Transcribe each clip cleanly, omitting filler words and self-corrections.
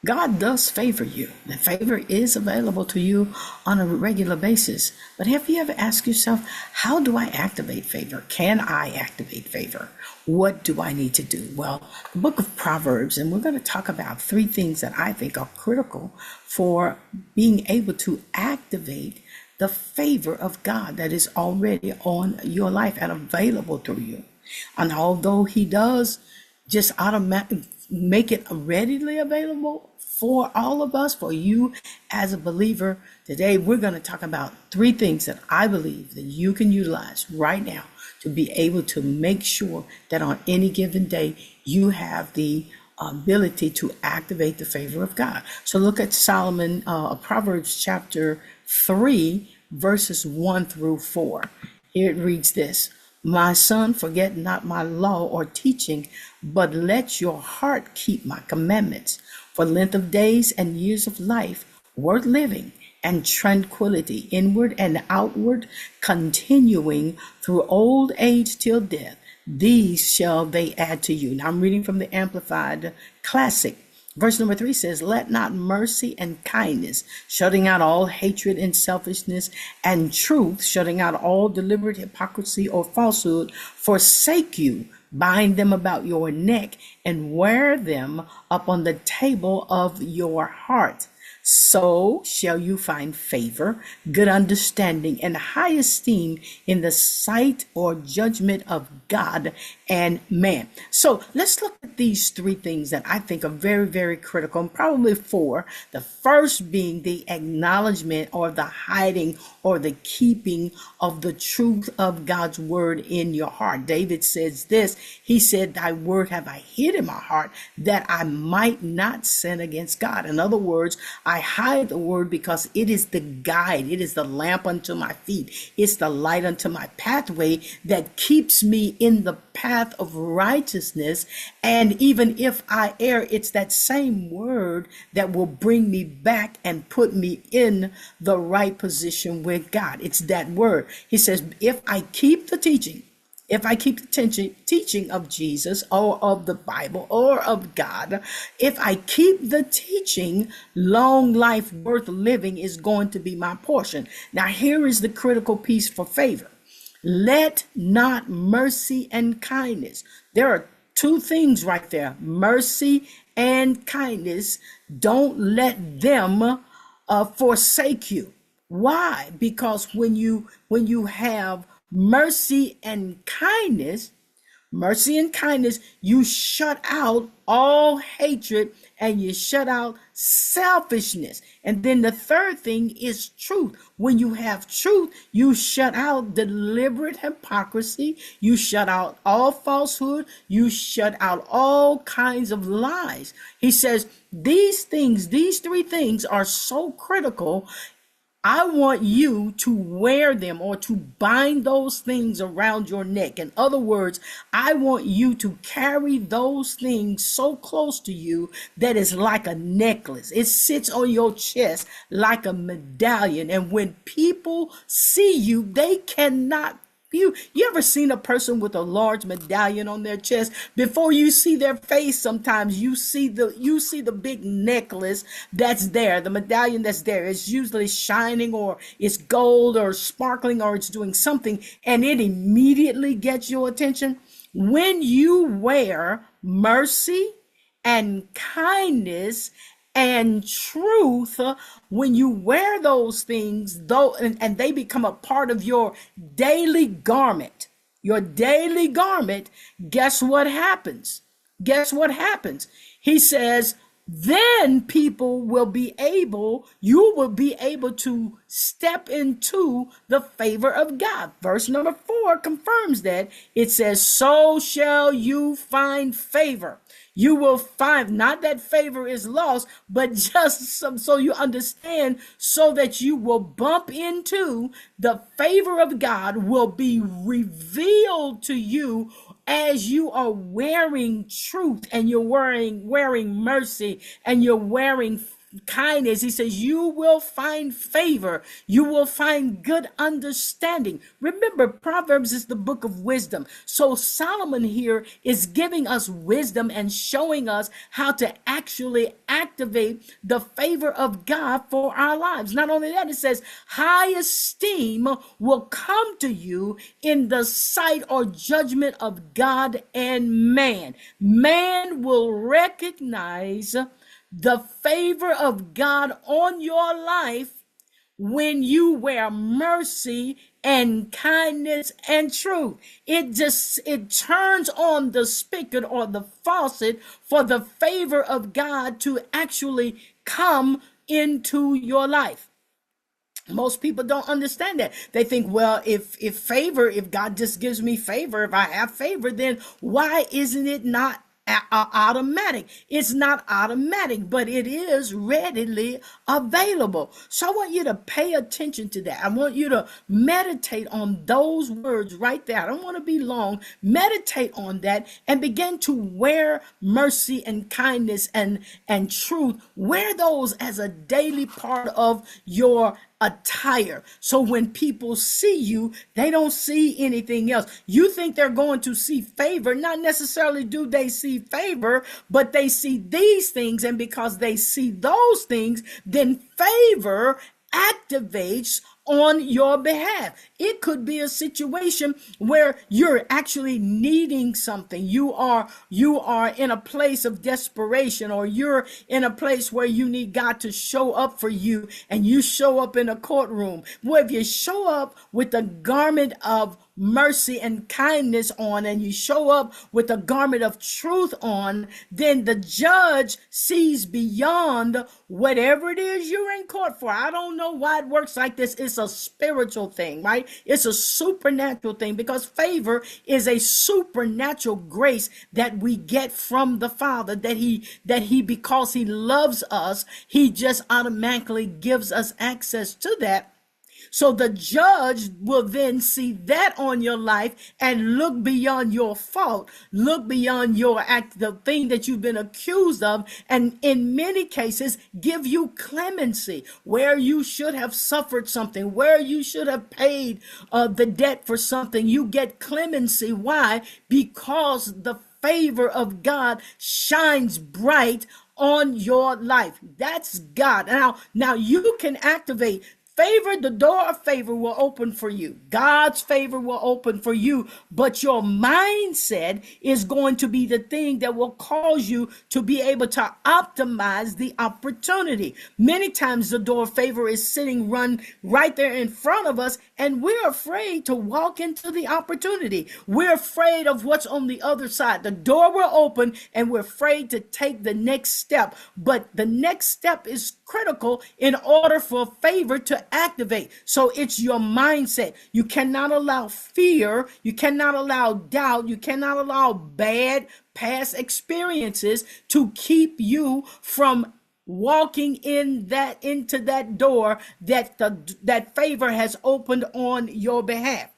God does favor you. The favor is available to you on a regular basis. But have you ever asked yourself, how do I activate favor? Can I activate favor? What do I need to do? Well, the book of Proverbs, and we're going to talk about three things that I think are critical for being able to activate the favor of God that is already on your life and available to you. And although he does just automatically make it readily available for all of us, for you as a believer, today we're going to talk about three things that I believe that you can utilize right now to be able to make sure that on any given day you have the ability to activate the favor of God. So look at Solomon, Proverbs chapter 3, verses 1 through 4. Here it reads this: My son, forget not my law or teaching, but let your heart keep my commandments. For length of days and years of life, worth living, and tranquility, inward and outward, continuing through old age till death, these shall they add to you. Now I'm reading from the Amplified Classic. Verse number 3 says, Let not mercy and kindness, shutting out all hatred and selfishness, and truth, shutting out all deliberate hypocrisy or falsehood, forsake you. Bind them about your neck and wear them upon the table of your heart. So shall you find favor, good understanding, and high esteem in the sight or judgment of God and man. So let's look at these three things that I think are very, very critical, and probably four. The first being the acknowledgement or the hiding or the keeping of the truth of God's word in your heart. David says this, he said, Thy word have I hid in my heart that I might not sin against God. In other words, I hide the word because it is the guide. It is the lamp unto my feet. It's the light unto my pathway that keeps me in the path of righteousness. And even if I err, it's that same word that will bring me back and put me in the right position with God. It's that word. He says, if I keep the teaching, if I keep the teaching of Jesus or of the Bible or of God, if I keep the teaching, long life worth living is going to be my portion. Now, here is the critical piece for favor. Let not mercy and kindness. There are two things right there, mercy and kindness. Don't let them forsake you. Why? Because when you have mercy and kindness, you shut out all hatred and you shut out selfishness. And then the third thing is truth. When you have truth, you shut out deliberate hypocrisy. You shut out all falsehood. You shut out all kinds of lies. He says these three things are so critical. I want you to wear them or to bind those things around your neck. In other words, I want you to carry those things so close to you that it's like a necklace. It sits on your chest like a medallion. And when people see you, they cannot. You ever seen a person with a large medallion on their chest? Before you see their face, sometimes you see the big necklace that's there, the medallion that's there. It's usually shining or it's gold or sparkling or it's doing something, and it immediately gets your attention. When you wear mercy and kindness and truth, when you wear those things, though, and they become a part of your daily garment, guess what happens? He says, then you will be able to step into the favor of God. Verse number 4 confirms that. It says, so shall you find favor. You will find, not that favor is lost, but just so you understand, so that you will bump into the favor of God will be revealed to you as you are wearing truth and you're wearing mercy and you're wearing kindness. He says, you will find favor. You will find good understanding. Remember, Proverbs is the book of wisdom. So Solomon here is giving us wisdom and showing us how to actually activate the favor of God for our lives. Not only that, it says, high esteem will come to you in the sight or judgment of God and man. Man will recognize the favor of God on your life when you wear mercy and kindness and truth. It turns on the spigot or the faucet for the favor of God to actually come into your life. Most people don't understand that. They think, well, if God just gives me favor, if I have favor, then why isn't it not automatic? It's not automatic, but it is readily available. So I want you to pay attention to that. I want you to meditate on those words right there. I don't want to be long. Meditate on that and begin to wear mercy and kindness and truth. Wear those as a daily part of your attire. So when people see you, they don't see anything else. You think they're going to see favor. Not necessarily do they see favor, but they see these things. And because they see those things, then favor activates on your behalf. It could be a situation where you're actually needing something. You are in a place of desperation, or you're in a place where you need God to show up for you, and you show up in a courtroom. Well, if you show up with a garment of mercy and kindness on, and you show up with a garment of truth on, then the judge sees beyond whatever it is you're in court for. I don't know why it works like this. It's a spiritual thing, right? It's a supernatural thing, because favor is a supernatural grace that we get from the Father, that he because he loves us, he just automatically gives us access to that. So the judge will then see that on your life and look beyond your fault, look beyond your act, the thing that you've been accused of, and in many cases give you clemency where you should have suffered something, where you should have paid the debt for something. You get clemency. Why? Because the favor of God shines bright on your life. That's God. Now you can activate favor. The door of favor will open for you. God's favor will open for you, but your mindset is going to be the thing that will cause you to be able to optimize the opportunity. Many times the door of favor is sitting run right there in front of us, and we're afraid to walk into the opportunity. We're afraid of what's on the other side. The door will open and we're afraid to take the next step, but the next step is critical in order for favor to activate. So it's your mindset. You cannot allow fear. You cannot allow doubt. You cannot allow bad past experiences to keep you from walking into that door that favor has opened on your behalf.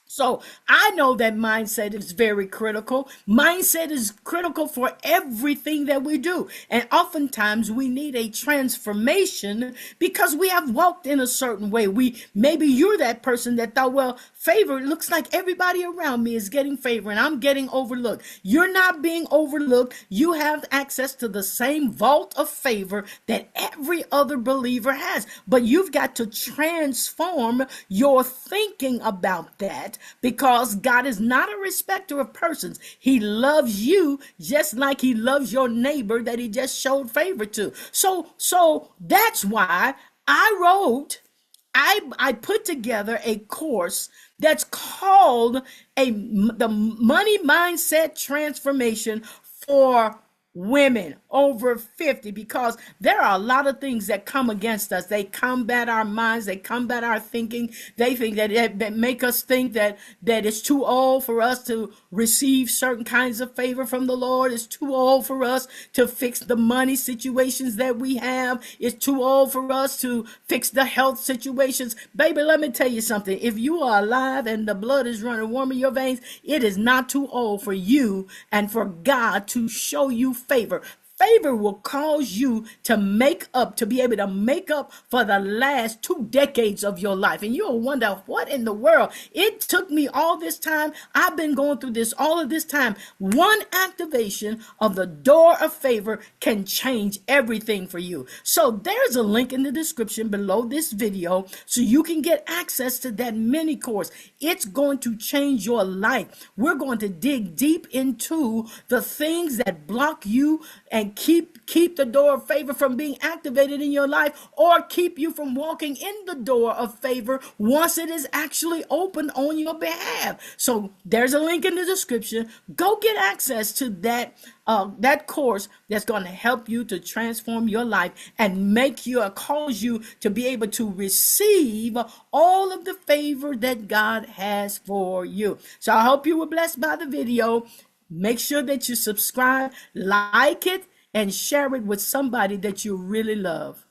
So I know that mindset is very critical. Mindset is critical for everything that we do. And oftentimes we need a transformation because we have walked in a certain way. Maybe you're that person that thought, well, favor, it looks like everybody around me is getting favor and I'm getting overlooked. You're not being overlooked. You have access to the same vault of favor that every other believer has. But you've got to transform your thinking about that, because God is not a respecter of persons. He loves you just like he loves your neighbor that he just showed favor to. So that's why I put together a course that's called the Money Mindset Transformation for women over 50, because there are a lot of things that come against us. They combat our minds, they combat our thinking. They think that make us think that it's too old for us to receive certain kinds of favor from the Lord. It's too old for us to fix the money situations that we have. It's too old for us to fix the health situations. Baby, let me tell you something. If you are alive and the blood is running warm in your veins, it is not too old for you and for God to show you favor. favor will cause you to make up, to be able to make up for the last 2 decades of your life. And you'll wonder, what in the world? It took me all this time. I've been going through this all of this time. One activation of the door of favor can change everything for you. So there's a link in the description below this video so you can get access to that mini course. It's going to change your life. We're going to dig deep into the things that block you and keep the door of favor from being activated in your life, or keep you from walking in the door of favor once it is actually open on your behalf. So there's a link in the description. Go get access to that course that's going to help you to transform your life and cause you to be able to receive all of the favor that God has for you. So I hope you were blessed by the video. Make sure that you subscribe, like it, and share it with somebody that you really love.